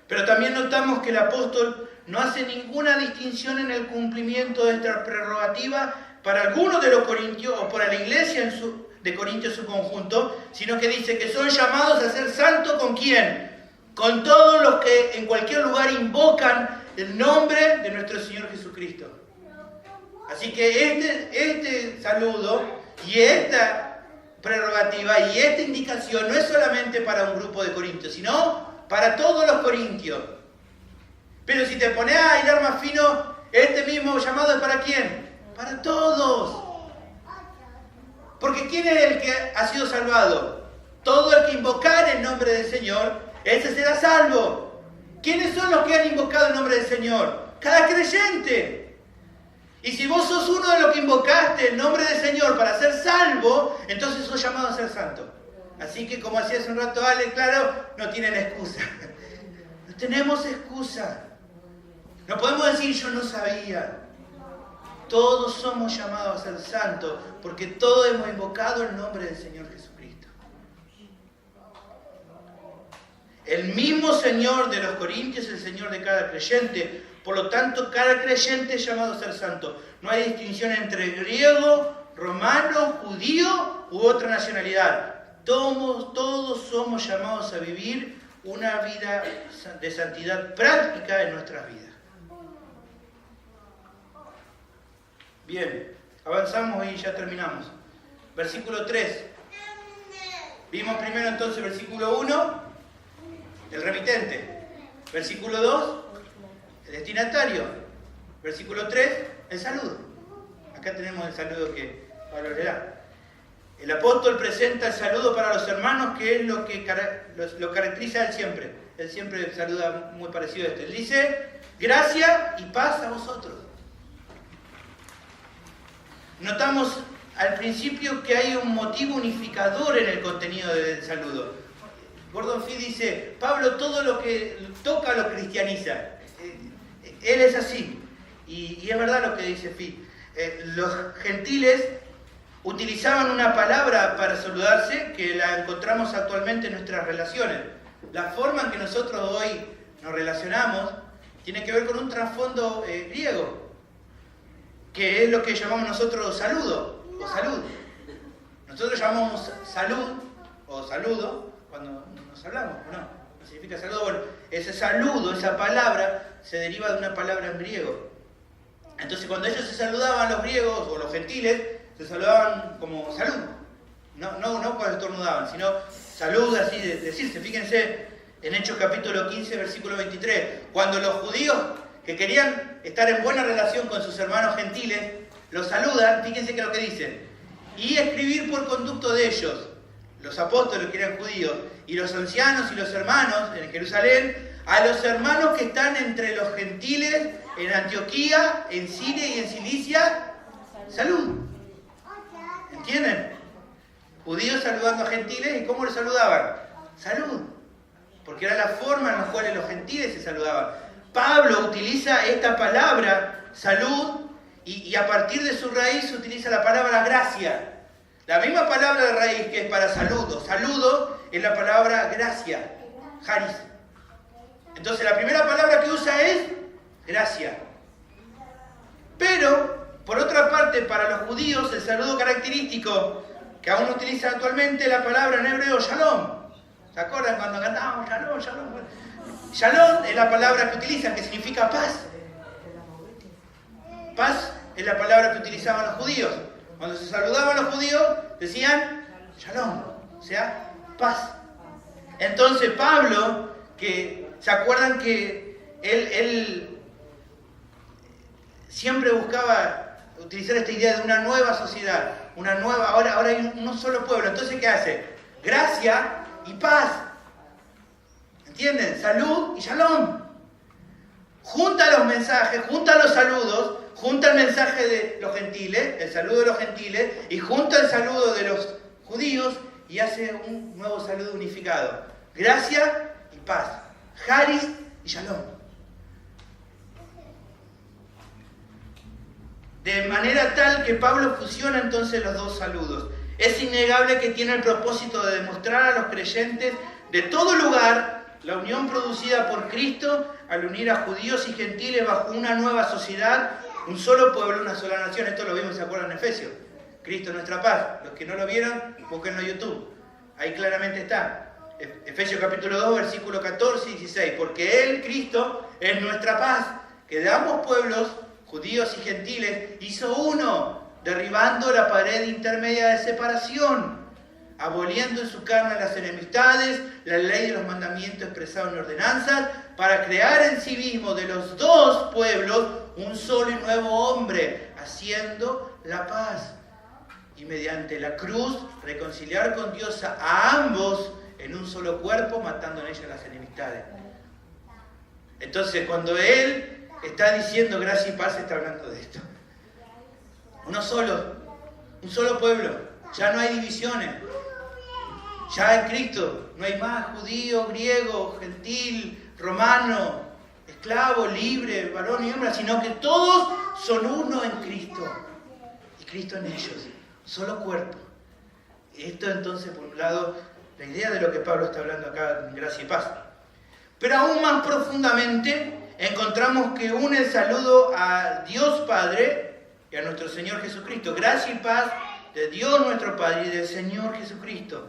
Pero también notamos que el apóstol no hace ninguna distinción en el cumplimiento de esta prerrogativa para algunos de los corintios o para la iglesia de Corintios en su conjunto, sino que dice que son llamados a ser santos ¿con quién? Con todos los que en cualquier lugar invocan el nombre de nuestro Señor Jesucristo. Así que este saludo y esta prerrogativa y esta indicación no es solamente para un grupo de corintios, sino para todos los corintios. Pero si te pones a hilar más fino, este mismo llamado es ¿para quién? Para todos. Porque ¿quién es el que ha sido salvado? Todo el que invocar el nombre del Señor, ese será salvo. ¿Quiénes son los que han invocado el nombre del Señor? Cada creyente. Y si vos sos uno de los que invocaste el nombre del Señor para ser salvo, entonces sos llamado a ser santo. Así que, como hacía hace un rato Ale, claro, no tienen excusa. No tenemos excusa. No podemos decir yo no sabía. Todos somos llamados a ser santos porque todos hemos invocado el nombre del Señor Jesucristo. El mismo Señor de los Corintios es el Señor de cada creyente. Por lo tanto, cada creyente es llamado a ser santo. No hay distinción entre griego, romano, judío u otra nacionalidad. Todos somos llamados a vivir una vida de santidad práctica en nuestras vidas. Bien, avanzamos y ya terminamos. Versículo 3. Vimos primero entonces versículo 1, el remitente. Versículo 2, el destinatario. Versículo 3, el saludo. Acá tenemos el saludo que Pablo le da. El apóstol presenta el saludo para los hermanos, que es lo que lo caracteriza a él siempre. Él siempre saluda muy parecido a este. Él dice, gracia y paz a vosotros. Notamos al principio que hay un motivo unificador en el contenido del saludo. Gordon Fee dice, Pablo todo lo que toca lo cristianiza. Él es así. Y es verdad lo que dice Fee. Los gentiles utilizaban una palabra para saludarse que la encontramos actualmente en nuestras relaciones. La forma en que nosotros hoy nos relacionamos tiene que ver con un trasfondo griego, que es lo que llamamos nosotros saludo o salud. Nosotros llamamos salud o saludo cuando nos hablamos, ¿no? Significa saludo. Bueno, ese saludo, esa palabra, se deriva de una palabra en griego. Entonces, cuando ellos se saludaban, los griegos o los gentiles, se saludaban como salud. No cuando estornudaban, sino salud así de decirse. Fíjense en Hechos capítulo 15, versículo 23. Cuando los judíos que querían estar en buena relación con sus hermanos gentiles, los saludan, fíjense que es lo que dicen. Y escribir por conducto de ellos, los apóstoles que eran judíos, y los ancianos y los hermanos en Jerusalén, a los hermanos que están entre los gentiles en Antioquía, en Siria y en Cilicia, salud. ¿Entienden? Judíos saludando a gentiles, ¿y cómo les saludaban? Salud. Porque era la forma en la cual los gentiles se saludaban. Pablo utiliza esta palabra, salud, y a partir de su raíz utiliza la palabra gracia. La misma palabra de raíz que es para saludo. Saludo es la palabra gracia, charis. Entonces la primera palabra que usa es gracia. Pero, por otra parte, para los judíos el saludo característico que aún utilizan actualmente la palabra en hebreo shalom. ¿Se acuerdan cuando cantábamos shalom, shalom? Shalom es la palabra que utilizan, que significa paz. Paz es la palabra que utilizaban los judíos. Cuando se saludaban los judíos, decían shalom, o sea, paz. Entonces Pablo, que ¿se acuerdan que él siempre buscaba utilizar esta idea de una nueva sociedad, una nueva, ahora hay un solo pueblo? Entonces, ¿qué hace? Gracia y paz. ¿Entienden? Salud y shalom. Junta los mensajes, junta los saludos, junta el mensaje de los gentiles, el saludo de los gentiles, y junta el saludo de los judíos y hace un nuevo saludo unificado. Gracia y paz. Charis y shalom. De manera tal que Pablo fusiona entonces los dos saludos. Es innegable que tiene el propósito de demostrar a los creyentes de todo lugar la unión producida por Cristo al unir a judíos y gentiles bajo una nueva sociedad, un solo pueblo, una sola nación. Esto lo vimos, ¿se acuerdan? En Efesios. Cristo nuestra paz. Los que no lo vieron, búsquenlo en YouTube. Ahí claramente está. Efesios capítulo 2, versículo 14 y 16. Porque Él, Cristo, es nuestra paz, que de ambos pueblos, judíos y gentiles, hizo uno, derribando la pared intermedia de separación, aboliendo en su carne las enemistades, la ley de los mandamientos expresados en ordenanzas, para crear en sí mismo de los dos pueblos un solo y nuevo hombre, haciendo la paz. Y mediante la cruz reconciliar con Dios a ambos en un solo cuerpo, matando en ella las enemistades. Entonces, cuando Él está diciendo gracia y paz, está hablando de esto. Uno solo, un solo pueblo. Ya no hay divisiones. Ya en Cristo no hay más judío, griego, gentil, romano, esclavo, libre, varón y hembra, sino que todos son uno en Cristo. Y Cristo en ellos. Solo cuerpo. Esto entonces, por un lado, la idea de lo que Pablo está hablando acá en Gracia y Paz. Pero aún más profundamente encontramos que une el saludo a Dios Padre y a nuestro Señor Jesucristo. Gracia y paz de Dios nuestro Padre y del Señor Jesucristo.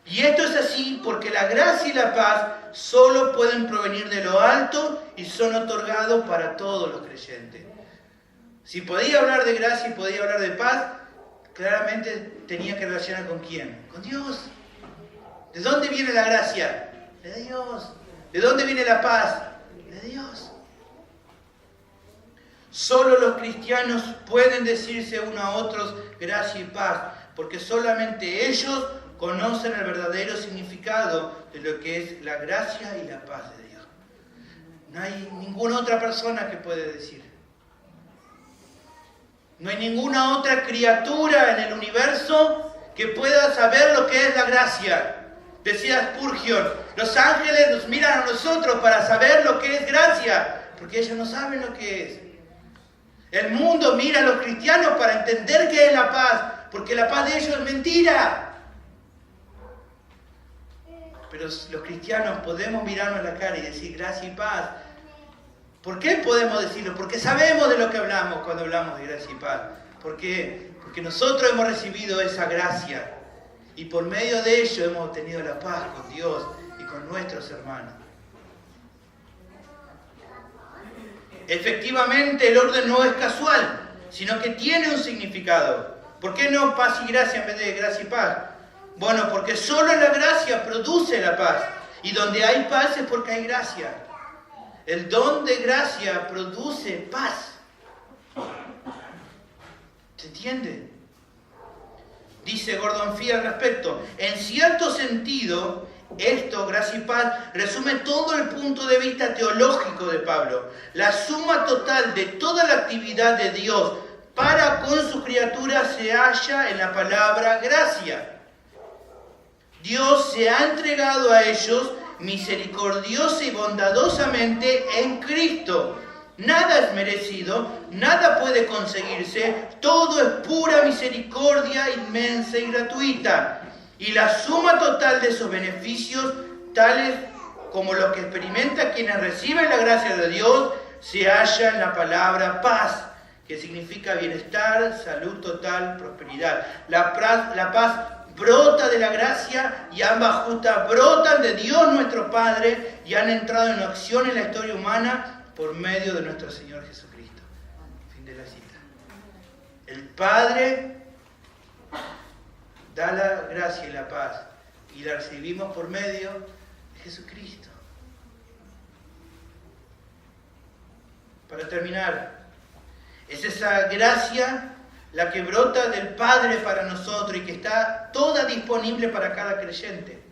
Y esto es así porque la gracia y la paz solo pueden provenir de lo alto y son otorgados para todos los creyentes. Si podía hablar de gracia y podía hablar de paz, claramente tenía que relacionar con quién, con Dios. ¿De dónde viene la gracia? De Dios. ¿De dónde viene la paz? De Dios. Solo los cristianos pueden decirse unos a otros gracia y paz, porque solamente ellos conocen el verdadero significado de lo que es la gracia y la paz de Dios. No hay ninguna otra persona que puede decir. No hay ninguna otra criatura en el universo que pueda saber lo que es la gracia. Decía Spurgeon, los ángeles nos miran a nosotros para saber lo que es gracia, porque ellos no saben lo que es. El mundo mira a los cristianos para entender qué es la paz, porque la paz de ellos es mentira. Pero los cristianos podemos mirarnos a la cara y decir gracia y paz. ¿Por qué podemos decirlo? Porque sabemos de lo que hablamos cuando hablamos de gracia y paz. ¿Por qué? Porque nosotros hemos recibido esa gracia y por medio de ello hemos obtenido la paz con Dios y con nuestros hermanos. Efectivamente, el orden no es casual, sino que tiene un significado. ¿Por qué no paz y gracia en vez de gracia y paz? Bueno, porque solo la gracia produce la paz. Y donde hay paz es porque hay gracia. El don de gracia produce paz. ¿Se entiende? Dice Gordon Fee al respecto. En cierto sentido, esto, gracia y paz, resume todo el punto de vista teológico de Pablo. La suma total de toda la actividad de Dios para con sus criaturas se halla en la palabra gracia. Dios se ha entregado a ellos misericordiosa y bondadosamente en Cristo. Nada es merecido, nada puede conseguirse, todo es pura misericordia inmensa y gratuita. Y la suma total de esos beneficios, tales como los que experimentan quienes reciben la gracia de Dios, se halla en la palabra paz, que significa bienestar, salud total, prosperidad. La paz brota de la gracia y ambas justas brotan de Dios nuestro Padre y han entrado en acción en la historia humana por medio de nuestro Señor Jesucristo. Fin de la cita. El Padre da la gracia y la paz y la recibimos por medio de Jesucristo. Para terminar, es esa gracia la que brota del Padre para nosotros y que está toda disponible para cada creyente.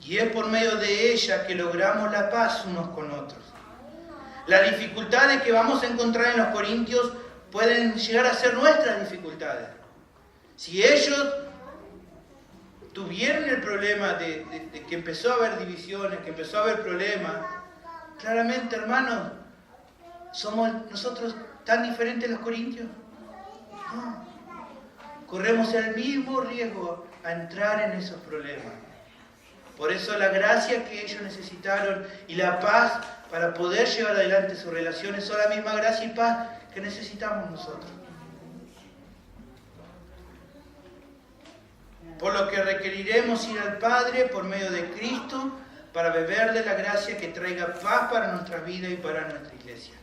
Y es por medio de ella que logramos la paz unos con otros. Las dificultades que vamos a encontrar en los corintios pueden llegar a ser nuestras dificultades. Si ellos tuvieron el problema de que empezó a haber divisiones, que empezó a haber problemas, claramente, hermanos, ¿somos nosotros tan diferentes los corintios? No. Corremos el mismo riesgo a entrar en esos problemas. Por eso la gracia que ellos necesitaron y la paz para poder llevar adelante sus relaciones son la misma gracia y paz que necesitamos nosotros. Por lo que requeriremos ir al Padre por medio de Cristo para beber de la gracia que traiga paz para nuestra vida y para nuestra iglesia.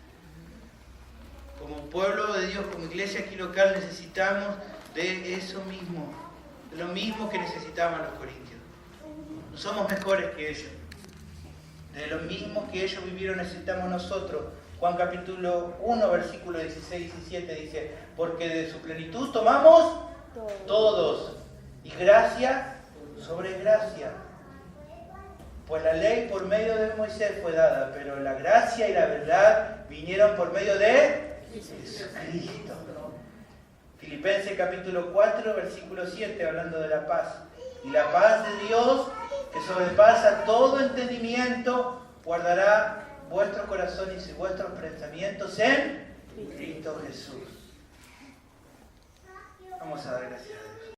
Como pueblo de Dios, como iglesia aquí local, necesitamos de eso mismo, de lo mismo que necesitaban los corintios. No somos mejores que ellos. De lo mismo que ellos vivieron necesitamos nosotros. Juan capítulo 1, versículos 16 y 17 dice, porque de su plenitud tomamos todos, y gracia sobre gracia. Pues la ley por medio de Moisés fue dada, pero la gracia y la verdad vinieron por medio de Jesucristo. Filipenses capítulo 4, versículo 7, hablando de la paz. Y la paz de Dios, que sobrepasa todo entendimiento, guardará vuestros corazones y vuestros pensamientos en Cristo Jesús.